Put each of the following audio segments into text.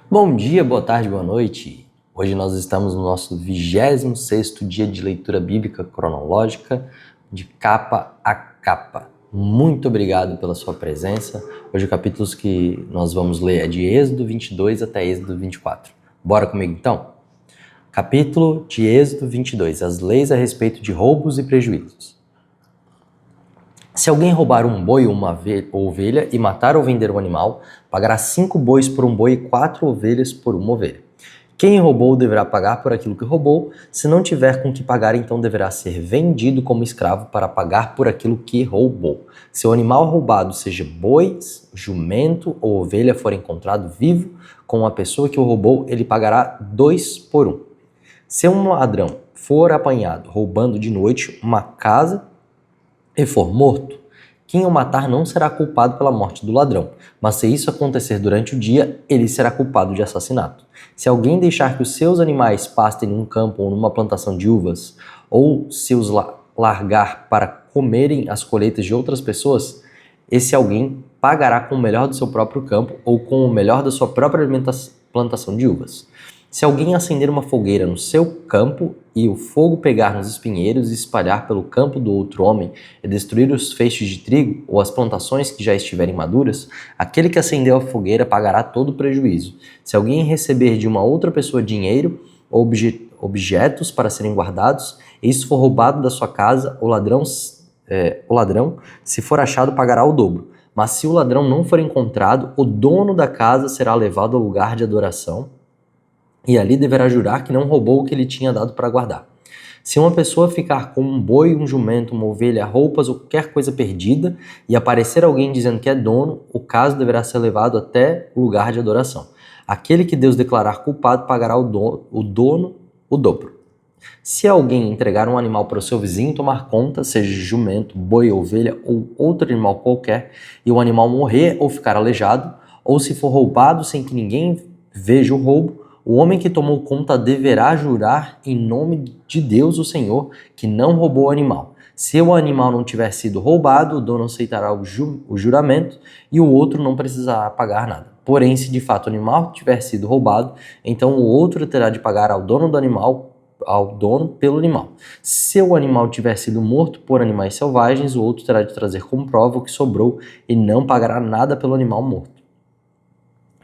Bom dia, boa tarde, boa noite. Hoje nós estamos no nosso 26º dia de leitura bíblica cronológica, de capa a capa. Muito obrigado pela sua presença. Hoje o capítulo que nós vamos ler é de Êxodo 22 até Êxodo 24. Bora comigo então? Capítulo de Êxodo 22, as leis a respeito de roubos e prejuízos. Se alguém roubar um boi ou uma ovelha e matar ou vender um animal, pagará 5 bois por um boi e 4 ovelhas por uma ovelha. Quem roubou deverá pagar por aquilo que roubou. Se não tiver com que pagar, então deverá ser vendido como escravo para pagar por aquilo que roubou. Se o animal roubado, seja boi, jumento ou ovelha, for encontrado vivo com a pessoa que o roubou, ele pagará 2 por 1. Se um ladrão for apanhado roubando de noite uma casa e for morto, quem o matar não será culpado pela morte do ladrão, mas se isso acontecer durante o dia, ele será culpado de assassinato. Se alguém deixar que os seus animais pastem num campo ou numa plantação de uvas, ou se os largar para comerem as colheitas de outras pessoas, esse alguém pagará com o melhor do seu próprio campo ou com o melhor da sua própria plantação de uvas. Se alguém acender uma fogueira no seu campo e o fogo pegar nos espinheiros e espalhar pelo campo do outro homem e destruir os feixes de trigo ou as plantações que já estiverem maduras, aquele que acendeu a fogueira pagará todo o prejuízo. Se alguém receber de uma outra pessoa dinheiro ou objetos para serem guardados, e isso for roubado da sua casa, o ladrão, se for achado, pagará o dobro. Mas se o ladrão não for encontrado, o dono da casa será levado ao lugar de adoração e ali deverá jurar que não roubou o que ele tinha dado para guardar. Se uma pessoa ficar com um boi, um jumento, uma ovelha, roupas ou qualquer coisa perdida e aparecer alguém dizendo que é dono, o caso deverá ser levado até o lugar de adoração. Aquele que Deus declarar culpado pagará o dono o dobro. Se alguém entregar um animal para o seu vizinho tomar conta, seja jumento, boi, ovelha ou outro animal qualquer, e o animal morrer ou ficar aleijado, ou se for roubado sem que ninguém veja o roubo, o homem que tomou conta deverá jurar em nome de Deus, o Senhor, que não roubou o animal. Se o animal não tiver sido roubado, o dono aceitará o juramento e o outro não precisará pagar nada. Porém, se de fato o animal tiver sido roubado, então o outro terá de pagar ao dono do animal, ao dono pelo animal. Se o animal tiver sido morto por animais selvagens, o outro terá de trazer como prova o que sobrou e não pagará nada pelo animal morto.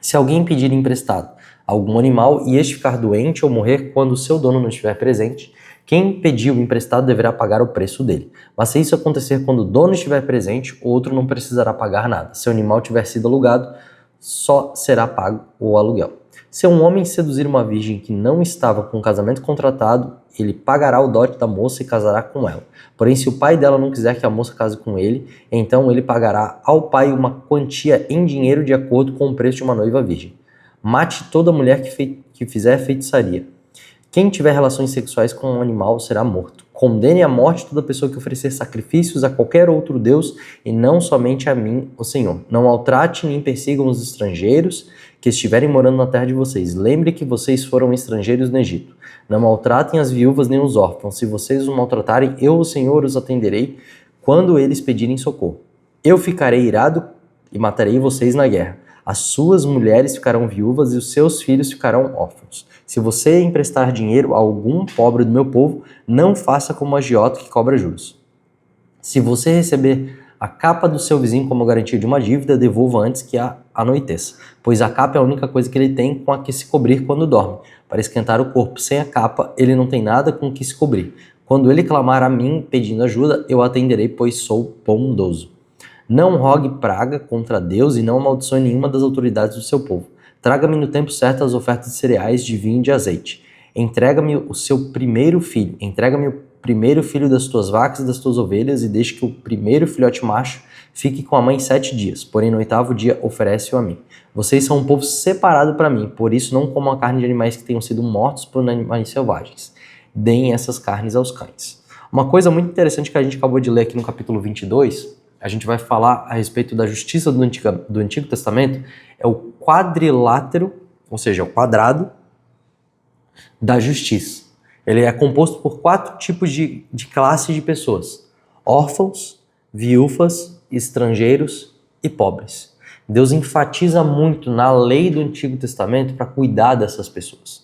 Se alguém pedir emprestado algum animal e este ficar doente ou morrer quando o seu dono não estiver presente, quem pediu o emprestado deverá pagar o preço dele. Mas se isso acontecer quando o dono estiver presente, o outro não precisará pagar nada. Se o animal tiver sido alugado, só será pago o aluguel. Se um homem seduzir uma virgem que não estava com o casamento contratado, ele pagará o dote da moça e casará com ela. Porém, se o pai dela não quiser que a moça case com ele, então ele pagará ao pai uma quantia em dinheiro de acordo com o preço de uma noiva virgem. Mate toda mulher que fizer feitiçaria. Quem tiver relações sexuais com um animal será morto. Condene à morte toda pessoa que oferecer sacrifícios a qualquer outro Deus e não somente a mim, o Senhor. Não maltrate nem persigam os estrangeiros que estiverem morando na terra de vocês. Lembre que vocês foram estrangeiros no Egito. Não maltratem as viúvas nem os órfãos. Se vocês os maltratarem, eu, o Senhor, os atenderei quando eles pedirem socorro. Eu ficarei irado e matarei vocês na guerra. As suas mulheres ficarão viúvas e os seus filhos ficarão órfãos. Se você emprestar dinheiro a algum pobre do meu povo, não faça como o agiota que cobra juros. Se você receber a capa do seu vizinho como garantia de uma dívida, devolva antes que anoiteça, pois a capa é a única coisa que ele tem com a que se cobrir quando dorme, para esquentar o corpo. Sem a capa, ele não tem nada com o que se cobrir. Quando ele clamar a mim pedindo ajuda, eu atenderei, pois sou bondoso. Não rogue praga contra Deus e não amaldiçoe nenhuma das autoridades do seu povo. Traga-me no tempo certo as ofertas de cereais, de vinho e de azeite. Entrega-me o seu primeiro filho. Entrega-me o primeiro filho das tuas vacas e das tuas ovelhas e deixe que o primeiro filhote macho fique com a mãe 7 dias. Porém, no 8º dia, oferece-o a mim. Vocês são um povo separado para mim, por isso não comam a carne de animais que tenham sido mortos por animais selvagens. Deem essas carnes aos cães. Uma coisa muito interessante que a gente acabou de ler aqui no capítulo 22... a gente vai falar a respeito da justiça do Antigo Testamento, é o quadrilátero, ou seja, o quadrado da justiça. Ele é composto por 4 tipos de classes de pessoas: órfãos, viúvas, estrangeiros e pobres. Deus enfatiza muito na lei do Antigo Testamento para cuidar dessas pessoas.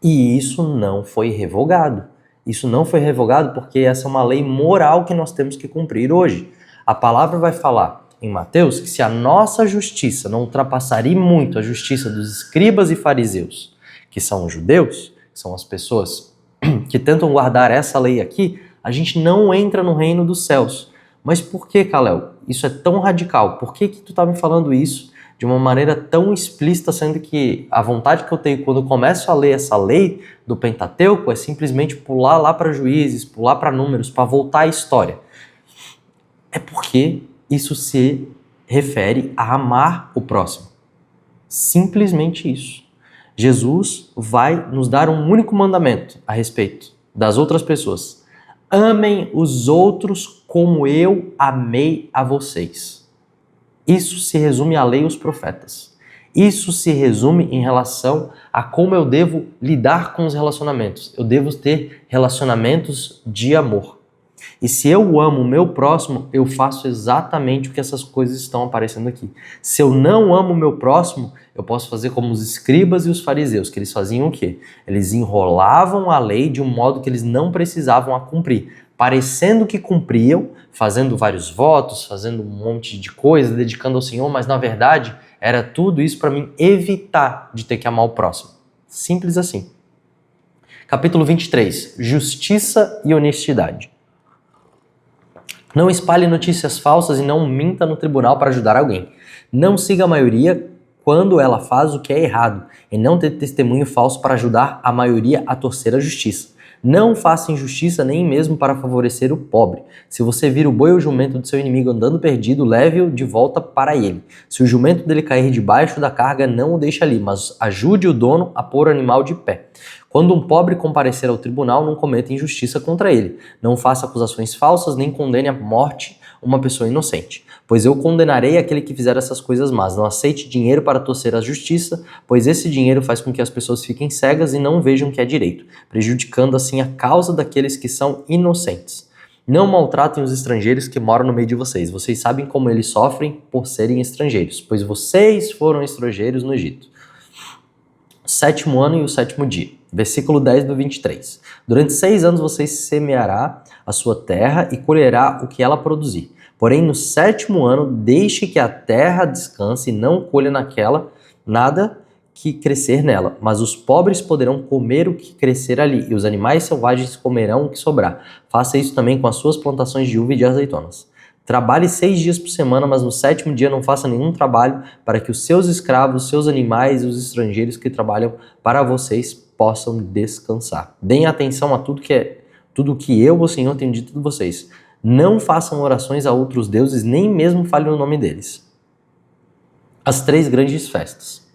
E isso não foi revogado. Isso não foi revogado porque essa é uma lei moral que nós temos que cumprir hoje. A palavra vai falar em Mateus que se a nossa justiça não ultrapassaria muito a justiça dos escribas e fariseus, que são os judeus, que são as pessoas que tentam guardar essa lei aqui, a gente não entra no reino dos céus. Mas por que, Kalel? Isso é tão radical. Por que tu tá me falando isso de uma maneira tão explícita, sendo que a vontade que eu tenho quando eu começo a ler essa lei do Pentateuco é simplesmente pular lá para Juízes, pular para Números, para voltar à história? É porque isso se refere a amar o próximo. Simplesmente isso. Jesus vai nos dar um único mandamento a respeito das outras pessoas. Amem os outros como eu amei a vocês. Isso se resume à lei e aos profetas. Isso se resume em relação a como eu devo lidar com os relacionamentos. Eu devo ter relacionamentos de amor. E se eu amo o meu próximo, eu faço exatamente o que essas coisas estão aparecendo aqui. Se eu não amo o meu próximo, eu posso fazer como os escribas e os fariseus, que eles faziam o quê? Eles enrolavam a lei de um modo que eles não precisavam a cumprir, parecendo que cumpriam, fazendo vários votos, fazendo um monte de coisa, dedicando ao Senhor, mas na verdade era tudo isso para mim evitar de ter que amar o próximo. Simples assim. Capítulo 23. Justiça e honestidade. Não espalhe notícias falsas e não minta no tribunal para ajudar alguém. Não siga a maioria quando ela faz o que é errado, e não dê testemunho falso para ajudar a maioria a torcer a justiça. Não faça injustiça nem mesmo para favorecer o pobre. Se você vir o boi ou o jumento do seu inimigo andando perdido, leve-o de volta para ele. Se o jumento dele cair debaixo da carga, não o deixe ali, mas ajude o dono a pôr o animal de pé. Quando um pobre comparecer ao tribunal, não cometa injustiça contra ele. Não faça acusações falsas, nem condene à morte uma pessoa inocente. Pois eu condenarei aquele que fizer essas coisas más. Não aceite dinheiro para torcer a justiça, pois esse dinheiro faz com que as pessoas fiquem cegas e não vejam o que é direito, prejudicando assim a causa daqueles que são inocentes. Não maltratem os estrangeiros que moram no meio de vocês. Vocês sabem como eles sofrem por serem estrangeiros, pois vocês foram estrangeiros no Egito. Sétimo ano e o sétimo dia. Versículo 10 do 23. Durante 6 anos você semeará a sua terra e colherá o que ela produzir. Porém, no sétimo ano, deixe que a terra descanse e não colha naquela nada que crescer nela. Mas os pobres poderão comer o que crescer ali, e os animais selvagens comerão o que sobrar. Faça isso também com as suas plantações de uva e de azeitonas. Trabalhe 6 dias por semana, mas no sétimo dia não faça nenhum trabalho, para que os seus escravos, seus animais e os estrangeiros que trabalham para vocês possam descansar. Deem atenção a tudo que eu, o Senhor, tenho dito a vocês. Não façam orações a outros deuses, nem mesmo falem o nome deles. As 3 grandes festas.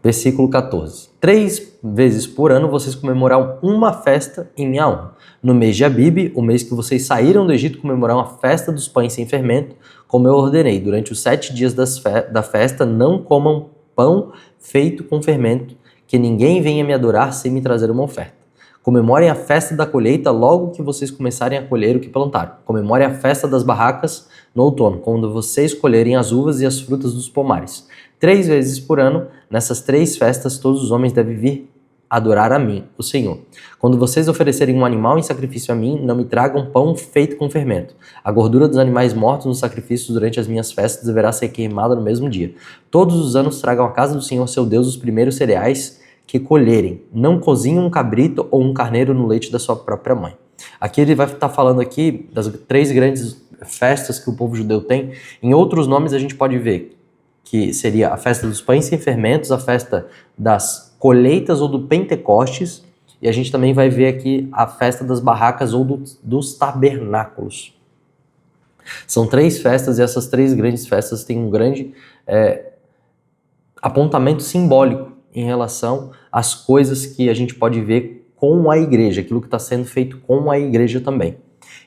Versículo 14. 3 vezes por ano vocês comemorarão uma festa em minha honra. No mês de Abibe, o mês que vocês saíram do Egito, comemorarão a festa dos pães sem fermento, como eu ordenei. Durante os 7 dias da festa, não comam pão feito com fermento, que ninguém venha me adorar sem me trazer uma oferta. Comemorem a festa da colheita logo que vocês começarem a colher o que plantaram. Comemorem a festa das barracas no outono, quando vocês colherem as uvas e as frutas dos pomares. 3 vezes por ano, nessas 3 festas, todos os homens devem vir adorar a mim, o Senhor. Quando vocês oferecerem um animal em sacrifício a mim, não me tragam pão feito com fermento. A gordura dos animais mortos nos sacrifícios durante as minhas festas deverá ser queimada no mesmo dia. Todos os anos tragam à casa do Senhor seu Deus os primeiros cereais que colherem. Não cozinhem um cabrito ou um carneiro no leite da sua própria mãe. Aqui ele vai estar falando aqui das 3 grandes festas que o povo judeu tem. Em outros nomes a gente pode ver que seria a festa dos pães sem fermentos, a festa das colheitas ou do Pentecostes, e a gente também vai ver aqui a festa das barracas ou dos tabernáculos. São 3 festas e essas 3 grandes festas têm um grande apontamento simbólico em relação às coisas que a gente pode ver com a igreja, aquilo que está sendo feito com a igreja também.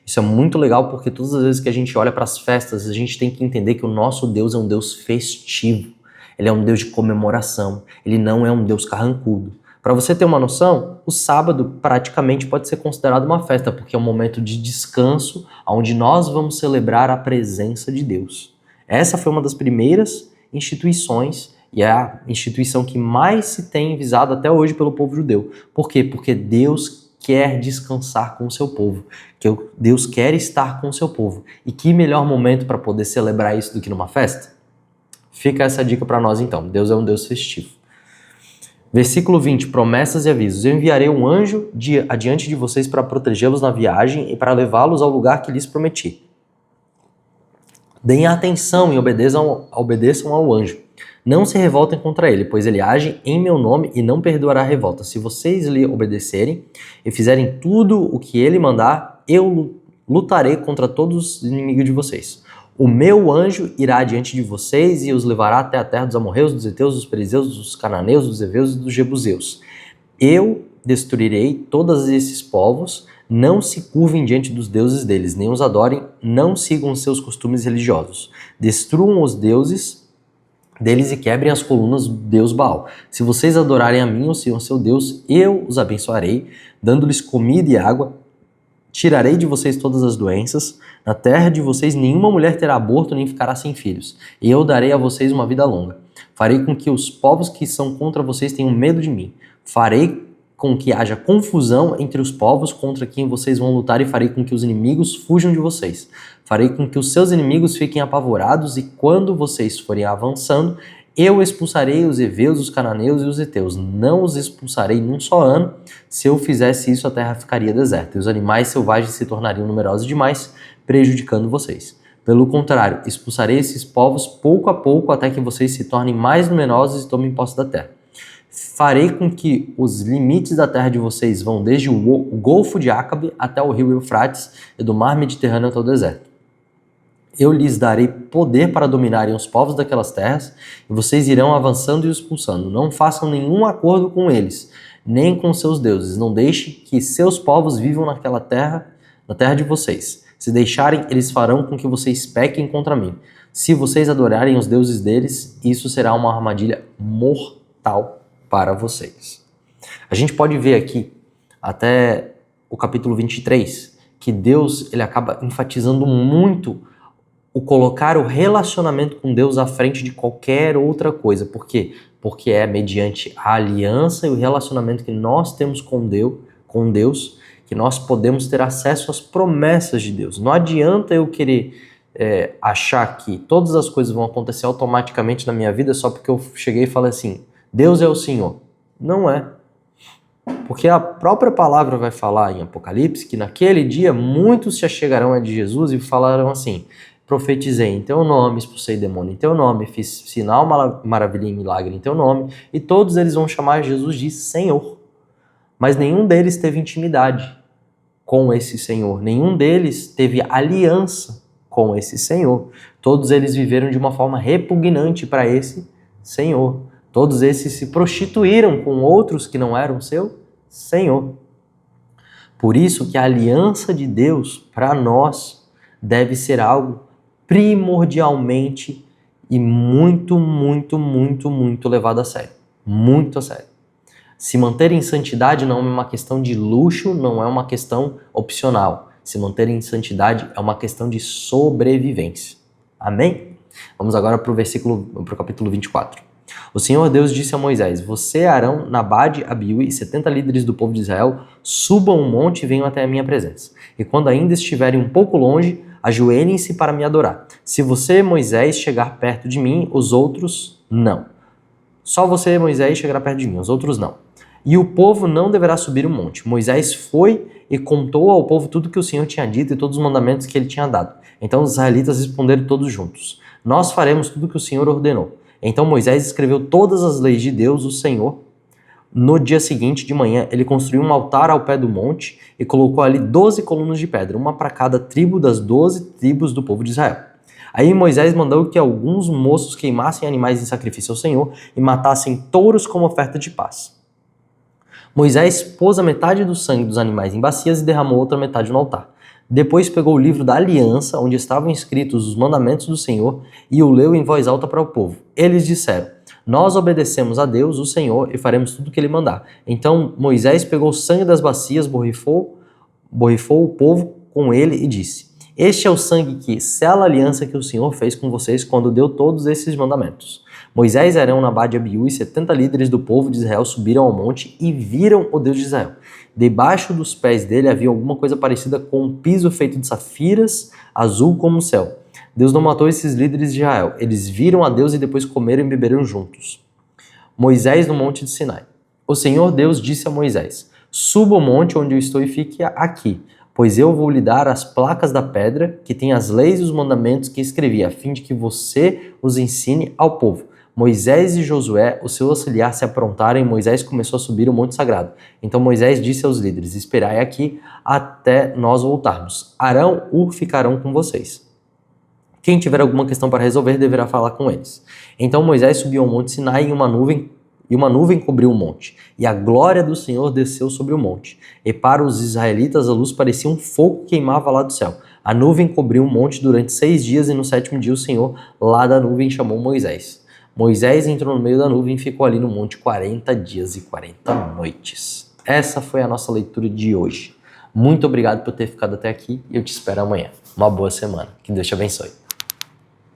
Isso é muito legal porque todas as vezes que a gente olha para as festas, a gente tem que entender que o nosso Deus é um Deus festivo. Ele é um Deus de comemoração. Ele não é um Deus carrancudo. Para você ter uma noção, o sábado praticamente pode ser considerado uma festa, porque é um momento de descanso onde nós vamos celebrar a presença de Deus. Essa foi uma das primeiras instituições, e é a instituição que mais se tem visado até hoje pelo povo judeu. Por quê? Porque Deus quer descansar com o seu povo, que Deus quer estar com o seu povo. E que melhor momento para poder celebrar isso do que numa festa? Fica essa dica para nós então. Deus é um Deus festivo. Versículo 20, promessas e avisos. Eu enviarei um anjo adiante de vocês para protegê-los na viagem e para levá-los ao lugar que lhes prometi. Deem atenção e obedeçam ao anjo. Não se revoltem contra ele, pois ele age em meu nome e não perdoará a revolta. Se vocês lhe obedecerem e fizerem tudo o que ele mandar, eu lutarei contra todos os inimigos de vocês. O meu anjo irá adiante de vocês e os levará até a terra dos amorreus, dos heteus, dos perizeus, dos cananeus, dos heveus e dos jebuseus. Eu destruirei todos esses povos. Não se curvem diante dos deuses deles, nem os adorem, não sigam seus costumes religiosos. Destruam os deuses deles e quebrem as colunas do deus Baal. Se vocês adorarem a mim ou sigam seu Deus, eu os abençoarei, dando-lhes comida e água. Tirarei de vocês todas as doenças. Na terra de vocês nenhuma mulher terá aborto nem ficará sem filhos. E eu darei a vocês uma vida longa. Farei com que os povos que são contra vocês tenham medo de mim. Farei com que haja confusão entre os povos contra quem vocês vão lutar e farei com que os inimigos fujam de vocês. Farei com que os seus inimigos fiquem apavorados e quando vocês forem avançando, eu expulsarei os heveus, os cananeus e os heteus. Não os expulsarei num só ano. Se eu fizesse isso, a terra ficaria deserta e os animais selvagens se tornariam numerosos demais, prejudicando vocês. Pelo contrário, expulsarei esses povos pouco a pouco até que vocês se tornem mais numerosos e tomem posse da terra. Farei com que os limites da terra de vocês vão desde o Golfo de Acabe até o rio Eufrates e do mar Mediterrâneo até o deserto. Eu lhes darei poder para dominarem os povos daquelas terras e vocês irão avançando e os expulsando. Não façam nenhum acordo com eles, nem com seus deuses. Não deixe que seus povos vivam naquela terra, na terra de vocês. Se deixarem, eles farão com que vocês pequem contra mim. Se vocês adorarem os deuses deles, isso será uma armadilha mortal para vocês. A gente pode ver aqui, até o capítulo 23, que Deus ele acaba enfatizando muito o colocar o relacionamento com Deus à frente de qualquer outra coisa. Por quê? Porque é mediante a aliança e o relacionamento que nós temos com Deus, que nós podemos ter acesso às promessas de Deus. Não adianta eu querer achar que todas as coisas vão acontecer automaticamente na minha vida só porque eu cheguei e falei assim, Deus é o Senhor. Não é. Porque a própria palavra vai falar em Apocalipse que naquele dia muitos se achegarão a de Jesus e falarão assim, profetizei em teu nome, expulsei demônio em teu nome, fiz sinal, maravilha e milagre em teu nome, e todos eles vão chamar Jesus de Senhor. Mas nenhum deles teve intimidade com esse Senhor, nenhum deles teve aliança com esse Senhor. Todos eles viveram de uma forma repugnante para esse Senhor. Todos esses se prostituíram com outros que não eram seu Senhor. Por isso que a aliança de Deus para nós deve ser algo primordialmente e muito levado a sério. Muito a sério. Se manter em santidade não é uma questão de luxo, não é uma questão opcional. Se manter em santidade é uma questão de sobrevivência. Amém? Vamos agora para o capítulo 24. O Senhor Deus disse a Moisés, você, Arão, Nabade, Abiú e 70 líderes do povo de Israel, subam um monte e venham até a minha presença. E quando ainda estiverem um pouco longe, ajoelhem-se para me adorar. Se você, Moisés, chegar perto de mim, os outros não. Só você, Moisés, chegará perto de mim, os outros não. E o povo não deverá subir o monte. Moisés foi e contou ao povo tudo que o Senhor tinha dito e todos os mandamentos que ele tinha dado. Então os israelitas responderam todos juntos, nós faremos tudo o que o Senhor ordenou. Então Moisés escreveu todas as leis de Deus, o Senhor. No dia seguinte, de manhã, ele construiu um altar ao pé do monte e colocou ali 12 colunas de pedra, uma para cada tribo das 12 tribos do povo de Israel. Aí Moisés mandou que alguns moços queimassem animais em sacrifício ao Senhor e matassem touros como oferta de paz. Moisés pôs a metade do sangue dos animais em bacias e derramou outra metade no altar. Depois pegou o livro da aliança, onde estavam escritos os mandamentos do Senhor, e o leu em voz alta para o povo. Eles disseram, nós obedecemos a Deus, o Senhor, e faremos tudo o que ele mandar. Então Moisés pegou o sangue das bacias, borrifou o povo com ele e disse, este é o sangue que sela a aliança que o Senhor fez com vocês quando deu todos esses mandamentos. Moisés, Arão, Nadab, Abiú e 70 líderes do povo de Israel subiram ao monte e viram o Deus de Israel. Debaixo dos pés dele havia alguma coisa parecida com um piso feito de safiras, azul como o céu. Deus não matou esses líderes de Israel. Eles viram a Deus e depois comeram e beberam juntos. Moisés no monte de Sinai. O Senhor Deus disse a Moisés: suba o monte onde eu estou e fique aqui, pois eu vou lhe dar as placas da pedra, que tem as leis e os mandamentos que escrevi, a fim de que você os ensine ao povo. Moisés e Josué, o seu auxiliar, se aprontaram e Moisés começou a subir o monte sagrado. Então Moisés disse aos líderes: esperai aqui até nós voltarmos. Arão, Hur ficarão com vocês. Quem tiver alguma questão para resolver deverá falar com eles. Então Moisés subiu ao monte Sinai e uma nuvem cobriu o monte, e a glória do Senhor desceu sobre o monte. E para os israelitas a luz parecia um fogo que queimava lá do céu. A nuvem cobriu o monte durante 6 dias, e no 7º dia o Senhor, lá da nuvem, chamou Moisés. Moisés entrou no meio da nuvem e ficou ali no monte 40 dias e 40 noites. Essa foi a nossa leitura de hoje. Muito obrigado por ter ficado até aqui e eu te espero amanhã. Uma boa semana. Que Deus te abençoe.